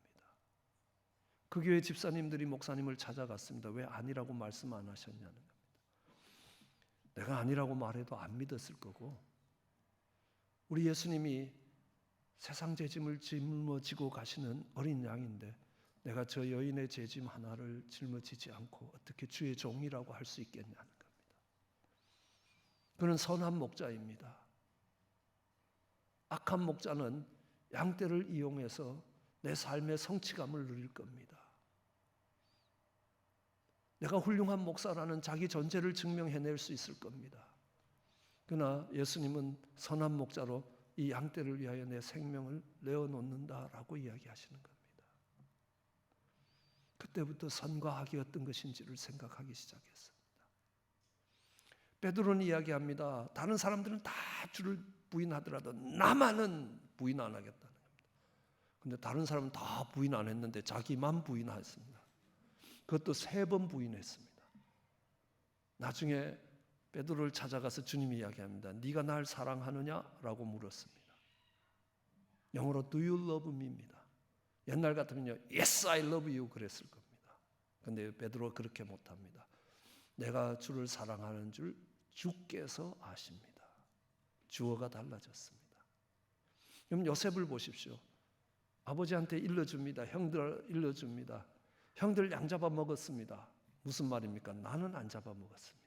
그 교회 집사님들이 목사님을 찾아갔습니다. 왜 아니라고 말씀 안 하셨냐는 겁니다. 내가 아니라고 말해도 안 믿었을 거고, 우리 예수님이 세상 죄짐을 짊어지고 가시는 어린 양인데 내가 저 여인의 죄짐 하나를 짊어지지 않고 어떻게 주의 종이라고 할 수 있겠냐는 겁니다. 그는 선한 목자입니다. 악한 목자는 양떼를 이용해서 내 삶의 성취감을 누릴 겁니다. 내가 훌륭한 목사라는 자기 존재를 증명해낼 수 있을 겁니다. 그러나 예수님은 선한 목자로 이 양떼를 위하여 내 생명을 내어놓는다라고 이야기하시는 겁니다. 그때부터 선과 악이 어떤 것인지를 생각하기 시작했습니다. 베드로는 이야기합니다. 다른 사람들은 다 주를 부인하더라도 나만은 부인 안 하겠다는 겁니다. 그런데 다른 사람은 다 부인 안 했는데 자기만 부인했습니다. 그것도 3번 부인했습니다. 나중에 베드로를 찾아가서 주님이 이야기합니다. 네가 날 사랑하느냐라고 물었습니다. 영어로 Do you love me입니다. 옛날 같으면요 Yes, I love you 그랬을 겁니다. 그런데 베드로가 그렇게 못합니다. 내가 주를 사랑하는 줄 주께서 아십니다. 주어가 달라졌습니다. 그럼 요셉을 보십시오. 아버지한테 일러줍니다. 형들 일러줍니다. 형들 양 잡아 먹었습니다. 무슨 말입니까? 나는 안 잡아 먹었습니다.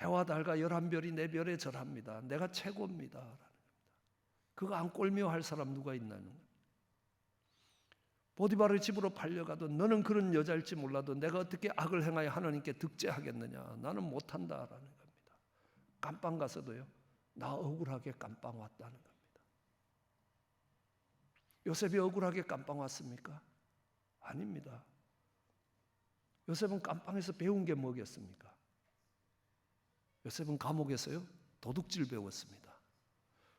해와 달과 11별이 내 별에 절합니다. 내가 최고입니다. 라는 겁니다. 그거 안 꼴미워할 사람 누가 있나는 겁니다. 보디바르의 집으로 팔려가도 너는 그런 여자일지 몰라도 내가 어떻게 악을 행하여 하나님께 득죄하겠느냐. 나는 못한다라는 겁니다. 감방 가서도요. 나 억울하게 감방 왔다는 겁니다. 요셉이 억울하게 감방 왔습니까? 아닙니다. 요셉은 감방에서 배운 게 뭐겠습니까? 요셉은 감옥에서요 도둑질 배웠습니다.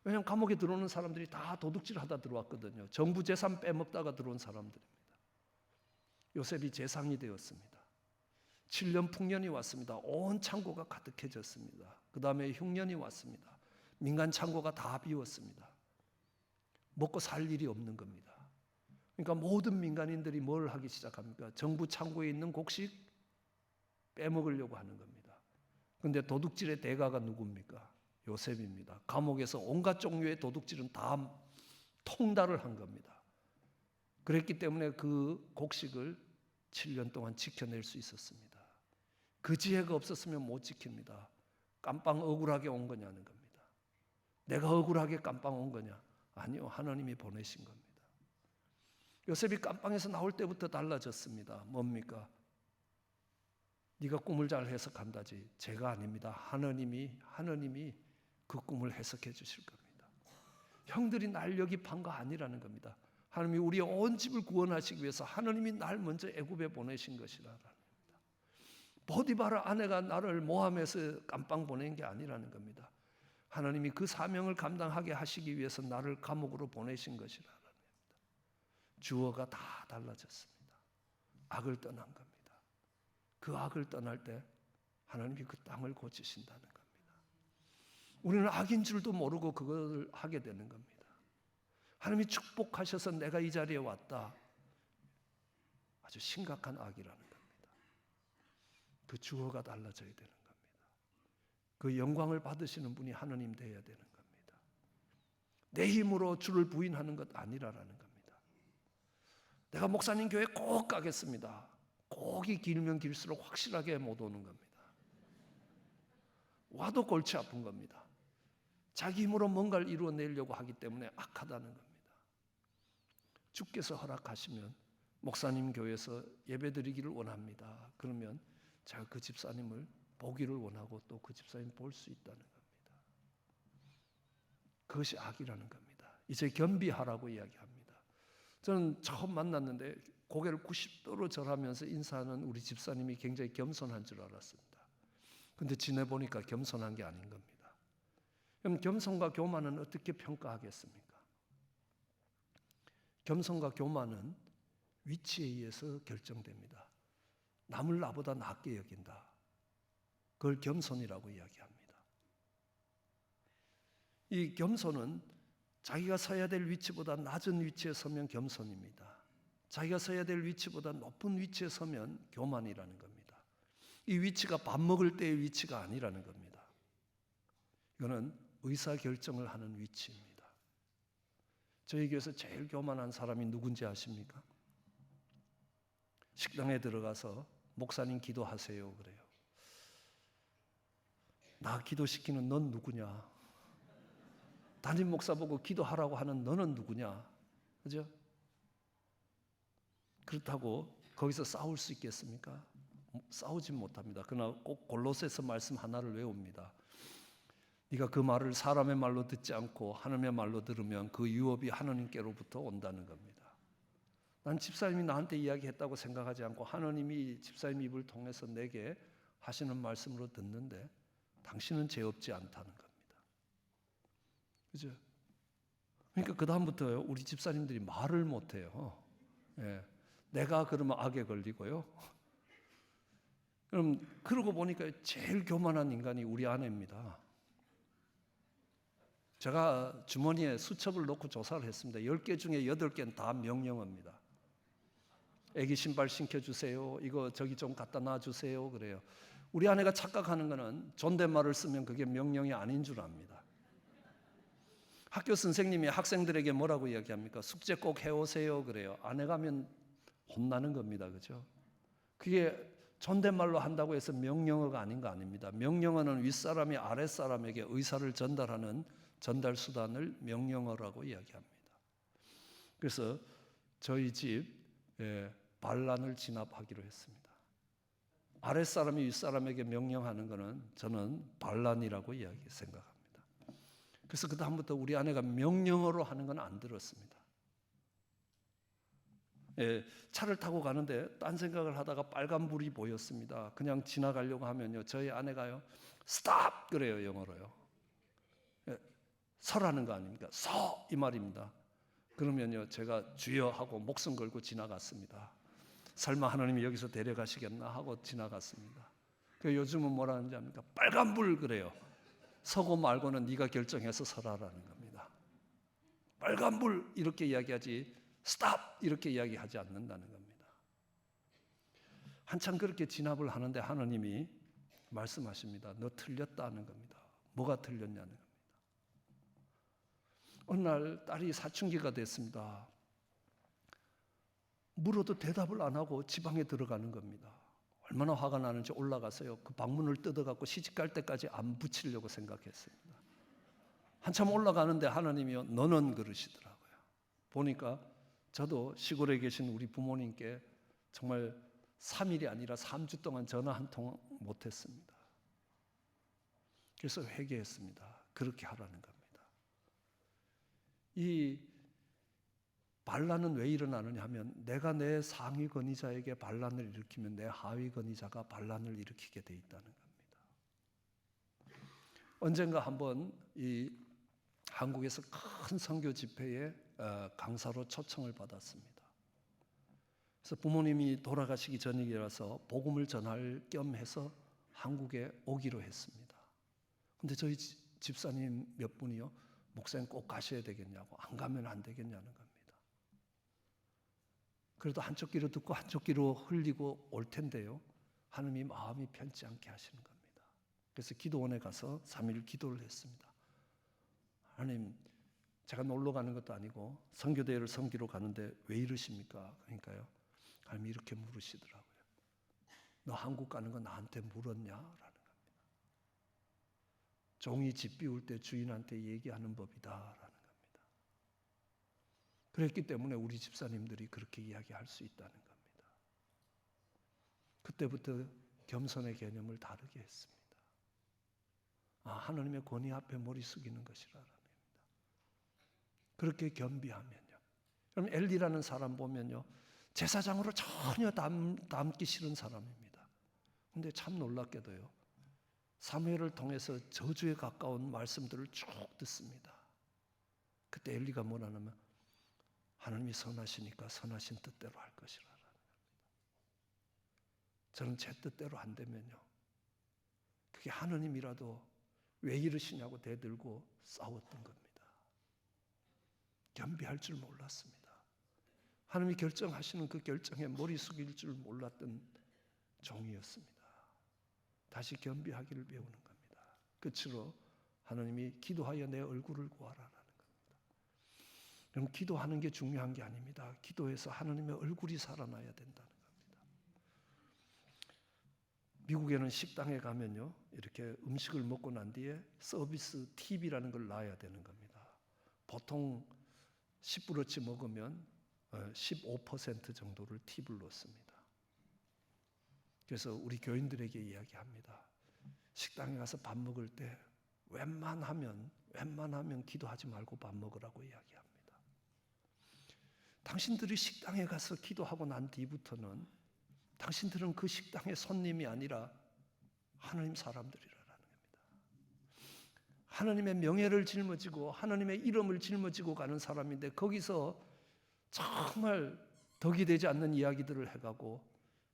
왜냐하면 감옥에 들어오는 사람들이 다 도둑질 하다 들어왔거든요. 정부 재산 빼먹다가 들어온 사람들입니다. 요셉이 재상이 되었습니다. 7년 풍년이 왔습니다. 온 창고가 가득해졌습니다. 그 다음에 흉년이 왔습니다. 민간 창고가 다 비웠습니다. 먹고 살 일이 없는 겁니다. 그러니까 모든 민간인들이 뭘 하기 시작합니까? 정부 창고에 있는 곡식 빼먹으려고 하는 겁니다. 그런데 도둑질의 대가가 누굽니까? 요셉입니다. 감옥에서 온갖 종류의 도둑질은 다 통달을 한 겁니다. 그랬기 때문에 그 곡식을 7년 동안 지켜낼 수 있었습니다. 그 지혜가 없었으면 못 지킵니다. 깜빵 억울하게 온 거냐는 겁니다. 내가 억울하게 깜빵 온 거냐? 아니요, 하나님이 보내신 겁니다. 요셉이 깜빵에서 나올 때부터 달라졌습니다. 뭡니까? 네가 꿈을 잘 해석한다지 제가 아닙니다. 하나님이 그 꿈을 해석해 주실 겁니다. 형들이 날 여기 판 거 아니라는 겁니다. 하나님이 우리의 온 집을 구원하시기 위해서 하나님이 날 먼저 애굽에 보내신 것이라는 겁니다. 보디바르 아내가 나를 모함해서 깜빵 보낸 게 아니라는 겁니다. 하나님이 그 사명을 감당하게 하시기 위해서 나를 감옥으로 보내신 것이라는 겁니다. 주어가 다 달라졌습니다. 악을 떠난 겁니다. 그 악을 떠날 때 하나님이 그 땅을 고치신다는 겁니다. 우리는 악인 줄도 모르고 그걸 하게 되는 겁니다. 하나님이 축복하셔서 내가 이 자리에 왔다. 아주 심각한 악이라는 겁니다. 그 주어가 달라져야 되는 겁니다. 그 영광을 받으시는 분이 하나님 되어야 되는 겁니다. 내 힘으로 주를 부인하는 것 아니라는 겁니다. 내가 목사님 교회 꼭 가겠습니다. 꼭이 길면 길수록 확실하게 못 오는 겁니다. 와도 골치 아픈 겁니다. 자기 힘으로 뭔가를 이루어내려고 하기 때문에 악하다는 겁니다. 주께서 허락하시면 목사님 교회에서 예배드리기를 원합니다. 그러면 제가 그 집사님을 보기를 원하고 또 그 집사님 볼 수 있다는 겁니다. 그것이 악이라는 겁니다. 이제 겸비하라고 이야기합니다. 저는 처음 만났는데 고개를 90도로 절하면서 인사하는 우리 집사님이 굉장히 겸손한 줄 알았습니다. 그런데 지내보니까 겸손한 게 아닌 겁니다. 그럼 겸손과 교만은 어떻게 평가하겠습니까? 겸손과 교만은 위치에 의해서 결정됩니다. 남을 나보다 낮게 여긴다. 그걸 겸손이라고 이야기합니다. 이 겸손은 자기가 서야 될 위치보다 낮은 위치에 서면 겸손입니다. 자기가 서야 될 위치보다 높은 위치에 서면 교만이라는 겁니다. 이 위치가 밥 먹을 때의 위치가 아니라는 겁니다. 이거는 의사결정을 하는 위치입니다. 저희 교회에서 제일 교만한 사람이 누군지 아십니까? 식당에 들어가서 목사님 기도하세요 그래요. 나 기도시키는 넌 누구냐? 담임 목사 보고 기도하라고 하는 너는 누구냐? 그죠? 그렇다고 거기서 싸울 수 있겠습니까? 싸우지 못합니다. 그러나 꼭 골로새서 말씀 하나를 외웁니다. 네가 그 말을 사람의 말로 듣지 않고 하나님의 말로 들으면 그 유업이 하나님께로부터 온다는 겁니다. 난 집사님이 나한테 이야기했다고 생각하지 않고 하나님이 집사님 입을 통해서 내게 하시는 말씀으로 듣는데 당신은 죄 없지 않다는 겁니다. 그죠? 그러니까 그 다음부터 우리 집사님들이 말을 못해요. 예. 내가 그러면 악에 걸리고요. 그럼 그러고 보니까 제일 교만한 인간이 우리 아내입니다. 제가 주머니에 수첩을 놓고 조사를 했습니다. 10개 중에 8개는 다 명령어입니다. 애기 신발 신겨주세요. 이거 저기 좀 갖다 놔주세요. 그래요. 우리 아내가 착각하는 거는 존댓말을 쓰면 그게 명령이 아닌 줄 압니다. 학교 선생님이 학생들에게 뭐라고 이야기합니까? 숙제 꼭 해오세요. 그래요. 안 해가면 혼나는 겁니다. 그죠? 그게 존댓말로 한다고 해서 명령어가 아닌 거 아닙니다. 명령어는 윗사람이 아랫사람에게 의사를 전달하는 전달 수단을 명령어라고 이야기합니다. 그래서 저희 집 반란을 진압하기로 했습니다. 아랫사람이 윗사람에게 명령하는 것은 저는 반란이라고 생각합니다. 그래서 그 다음부터 우리 아내가 명령어로 하는 건 안 들었습니다. 차를 타고 가는데 딴 생각을 하다가 빨간불이 보였습니다. 그냥 지나가려고 하면요, 저희 아내가요, 스탑 그래요, 영어로요. 서라는 거 아닙니까? 서 이 말입니다. 그러면요, 제가 주여 하고 목숨 걸고 지나갔습니다. 설마 하나님이 여기서 데려가시겠나 하고 지나갔습니다. 요즘은 뭐라 하는지 압니까? 빨간불 그래요. 서고 말고는 네가 결정해서 서라라는 겁니다. 빨간불 이렇게 이야기하지 스탑 이렇게 이야기하지 않는다는 겁니다. 한참 그렇게 진압을 하는데 하나님이 말씀하십니다. 너 틀렸다는 겁니다. 뭐가 틀렸냐는 겁니다. 어느 날 딸이 사춘기가 됐습니다. 물어도 대답을 안 하고 지방에 들어가는 겁니다. 얼마나 화가 나는지 올라가서요, 그 방문을 뜯어갖고 시집갈 때까지 안 붙이려고 생각했습니다. 한참 올라가는데 하나님이요, 너는 그러시더라고요. 보니까 저도 시골에 계신 우리 부모님께 정말 3일이 아니라 3주 동안 전화 한 통 못했습니다. 그래서 회개했습니다. 그렇게 하라는 겁니다. 이 반란은 왜 일어나느냐 하면 내가 내 상위 권위자에게 반란을 일으키면 내 하위 권위자가 반란을 일으키게 돼 있다는 겁니다. 언젠가 한번 이 한국에서 큰 선교 집회에 강사로 초청을 받았습니다. 그래서 부모님이 돌아가시기 전이라서 복음을 전할 겸 해서 한국에 오기로 했습니다. 근데 저희 집사님 몇 분이요, 목사님 꼭 가셔야 되겠냐고, 안 가면 안 되겠냐는 겁니다. 그래도 한쪽 귀로 듣고 한쪽 귀로 흘리고 올 텐데요, 하나님이 마음이 편치 않게 하시는 겁니다. 그래서 기도원에 가서 3일 기도를 했습니다. 하나님, 제가 놀러 가는 것도 아니고 선교대회를 섬기러 가는데 왜 이러십니까? 그러니까요, 하나님이 이렇게 물으시더라고요. 너 한국 가는 거 나한테 물었냐? 라는 겁니다. 종이 집 비울 때 주인한테 얘기하는 법이다 라는 겁니다. 그랬기 때문에 우리 집사님들이 그렇게 이야기할 수 있다는 겁니다. 그때부터 겸손의 개념을 다르게 했습니다. 하나님의 권위 앞에 머리 숙이는 것이라는 겁니다. 그렇게 겸비하면요. 그럼 엘리라는 사람 보면요, 제사장으로 전혀 닮기 싫은 사람입니다. 근데 참 놀랍게도요, 사무엘을 통해서 저주에 가까운 말씀들을 쭉 듣습니다. 그때 엘리가 뭐라 하냐면 하나님이 선하시니까 선하신 뜻대로 할 것이라는 겁니다. 저는 제 뜻대로 안 되면요, 그게 하나님이라도 왜 이러시냐고 대들고 싸웠던 겁니다. 겸비할 줄 몰랐습니다. 하나님이 결정하시는 그 결정에 머리 숙일 줄 몰랐던 종이었습니다. 다시 겸비하기를 배우는 겁니다. 끝으로 하나님이 기도하여 내 얼굴을 구하라라는 겁니다. 그럼 기도하는 게 중요한 게 아닙니다. 기도해서 하나님의 얼굴이 살아나야 된다는 겁니다. 미국에는 식당에 가면요, 이렇게 음식을 먹고 난 뒤에 서비스 팁이라는 걸 놔야 되는 겁니다. 보통 10브러치 먹으면 15% 정도를 팁을 넣습니다. 그래서 우리 교인들에게 이야기합니다. 식당에 가서 밥 먹을 때 웬만하면 기도하지 말고 밥 먹으라고 이야기합니다. 당신들이 식당에 가서 기도하고 난 뒤부터는 당신들은 그 식당의 손님이 아니라 하나님 사람들이라는 겁니다. 하나님의 명예를 짊어지고 하나님의 이름을 짊어지고 가는 사람인데 거기서 정말 덕이 되지 않는 이야기들을 해가고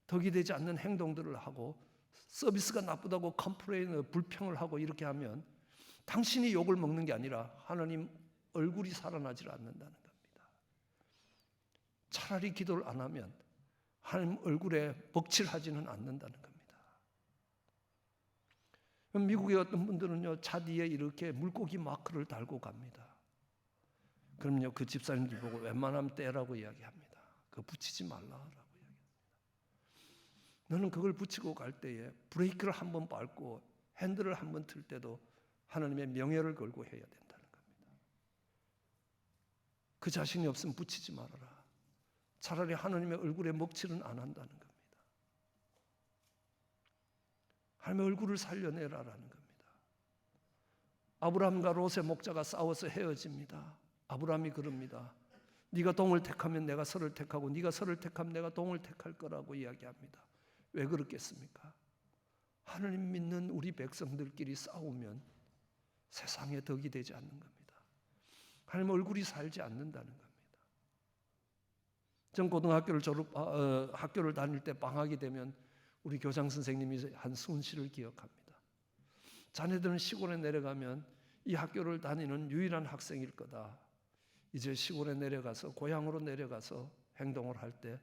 덕이 되지 않는 행동들을 하고 서비스가 나쁘다고 컴플레인, 불평을 하고 이렇게 하면 당신이 욕을 먹는 게 아니라 하나님 얼굴이 살아나질 않는다는 겁니다. 차라리 기도를 안 하면 하나님 얼굴에 먹칠하지는 않는다는 겁니다. 미국의 어떤 분들은요, 차 뒤에 이렇게 물고기 마크를 달고 갑니다. 그럼요, 그 집사님들 보고 웬만하면 떼라고 이야기합니다. 그거 붙이지 말라라고 이야기합니다. 너는 그걸 붙이고 갈 때에 브레이크를 한번 밟고 핸들을 한번 틀 때도 하나님의 명예를 걸고 해야 된다는 겁니다. 그 자신이 없으면 붙이지 말아라. 차라리 하나님의 얼굴에 먹칠은 안 한다는 겁니다. 하나님의 얼굴을 살려내라라는 겁니다. 아브라함과 롯의 목자가 싸워서 헤어집니다. 아브라함이 그럽니다. 네가 동을 택하면 내가 서를 택하고 네가 서를 택하면 내가 동을 택할 거라고 이야기합니다. 왜 그렇겠습니까? 하나님 믿는 우리 백성들끼리 싸우면 세상에 덕이 되지 않는 겁니다. 하나님 얼굴이 살지 않는다는 겁니다. 전 고등학교를 학교를 다닐 때 방학이 되면 우리 교장 선생님이 한 순시를 기억합니다. 자네들은 시골에 내려가면 이 학교를 다니는 유일한 학생일 거다. 이제 시골에 내려가서 고향으로 내려가서 행동을 할 때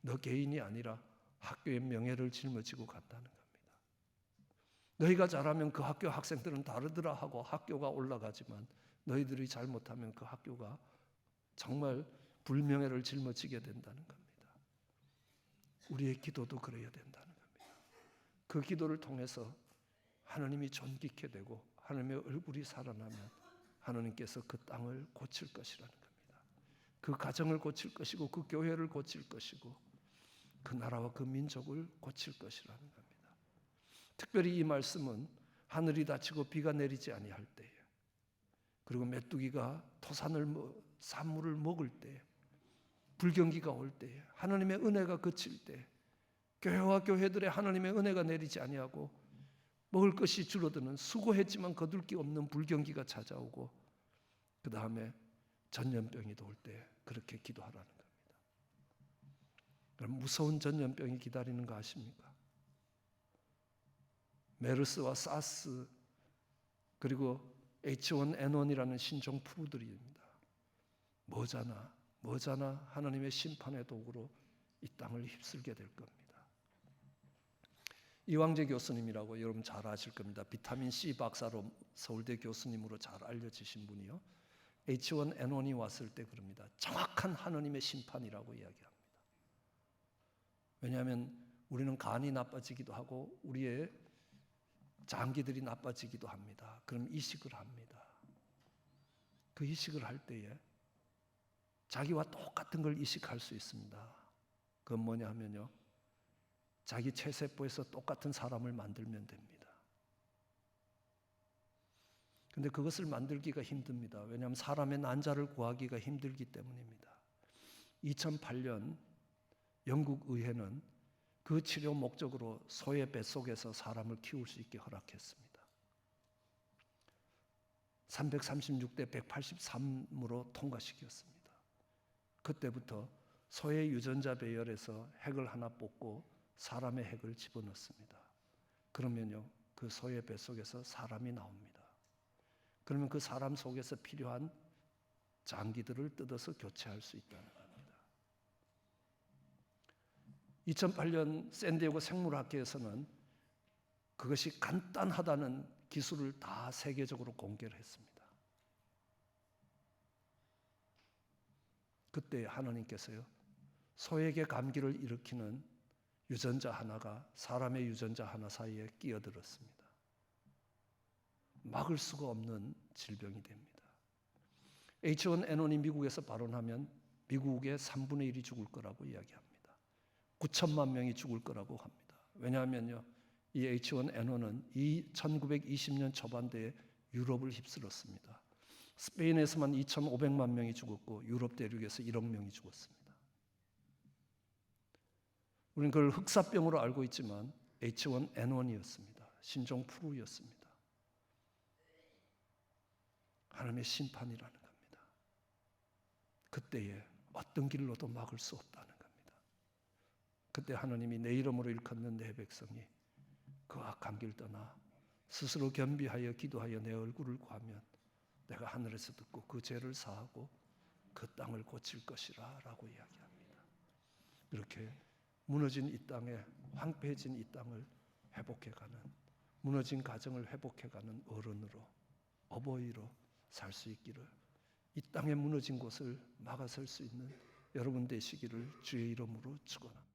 너 개인이 아니라 학교의 명예를 짊어지고 간다는 겁니다. 너희가 잘하면 그 학교 학생들은 다르더라 하고 학교가 올라가지만 너희들이 잘못하면 그 학교가 정말 불명예를 짊어지게 된다는 겁니다. 우리의 기도도 그래야 된다는 겁니다. 그 기도를 통해서 하나님이 존귀케 되고 하나님의 얼굴이 살아나면 하나님께서 그 땅을 고칠 것이라는 겁니다. 그 가정을 고칠 것이고 그 교회를 고칠 것이고 그 나라와 그 민족을 고칠 것이라는 겁니다. 특별히 이 말씀은 하늘이 닫히고 비가 내리지 아니할 때에 그리고 메뚜기가 산물을 먹을 때 불경기가 올 때에 하나님의 은혜가 그칠 때 교회와 교회들의 하나님의 은혜가 내리지 아니하고 먹을 것이 줄어드는 수고했지만 거둘 게 없는 불경기가 찾아오고 그 다음에 전염병이 돌 때 그렇게 기도하라는 겁니다. 그럼 무서운 전염병이 기다리는 거 아십니까? 메르스와 사스 그리고 H1N1이라는 신종 플루들입니다. 머자나 하나님의 심판의 도구로 이 땅을 휩쓸게 될 겁니다. 이왕재 교수님이라고 여러분 잘 아실 겁니다. 비타민 C 박사로 서울대 교수님으로 잘 알려지신 분이요. H1N1이 왔을 때 그럽니다. 정확한 하나님의 심판이라고 이야기합니다. 왜냐하면 우리는 간이 나빠지기도 하고 우리의 장기들이 나빠지기도 합니다. 그럼 이식을 합니다. 그 이식을 할 때에 자기와 똑같은 걸 이식할 수 있습니다. 그건 뭐냐 하면요. 자기 체세포에서 똑같은 사람을 만들면 됩니다. 근데 그것을 만들기가 힘듭니다. 왜냐하면 사람의 난자를 구하기가 힘들기 때문입니다. 2008년 영국 의회는 그 치료 목적으로 소의 뱃속에서 사람을 키울 수 있게 허락했습니다. 336대 183으로 통과시켰습니다. 그때부터 소의 유전자 배열에서 핵을 하나 뽑고 사람의 핵을 집어넣습니다. 그러면요, 그 소의 뱃속에서 사람이 나옵니다. 그러면 그 사람 속에서 필요한 장기들을 뜯어서 교체할 수 있다는 겁니다. 2008년 샌디에고 생물학회에서는 그것이 간단하다는 기술을 다 세계적으로 공개를 했습니다. 그때 하나님께서요, 소에게 감기를 일으키는 유전자 하나가 사람의 유전자 하나 사이에 끼어들었습니다. 막을 수가 없는 질병이 됩니다. H1N1이 미국에서 발원하면 미국의 3분의 1이 죽을 거라고 이야기합니다. 9천만 명이 죽을 거라고 합니다. 왜냐하면요, 이 H1N1은 이 1920년 초반대에 유럽을 휩쓸었습니다. 스페인에서만 2,500만 명이 죽었고 유럽 대륙에서 1억 명이 죽었습니다. 우리는 그걸 흑사병으로 알고 있지만 H1N1이었습니다. 신종플루였습니다. 하나님의 심판이라는 겁니다. 그때에 어떤 길로도 막을 수 없다는 겁니다. 그때 하나님이 내 이름으로 일컫는 내 백성이 그 악한 길 떠나 스스로 겸비하여 기도하여 내 얼굴을 구하면 내가 하늘에서 듣고 그 죄를 사하고 그 땅을 고칠 것이라 라고 이야기합니다. 이렇게 무너진 이 땅에, 황폐해진 이 땅을 회복해가는, 무너진 가정을 회복해가는 어른으로, 어버이로 살 수 있기를, 이 땅에 무너진 곳을 막아설 수 있는 여러분 되시기를 주의 이름으로 축원합니다.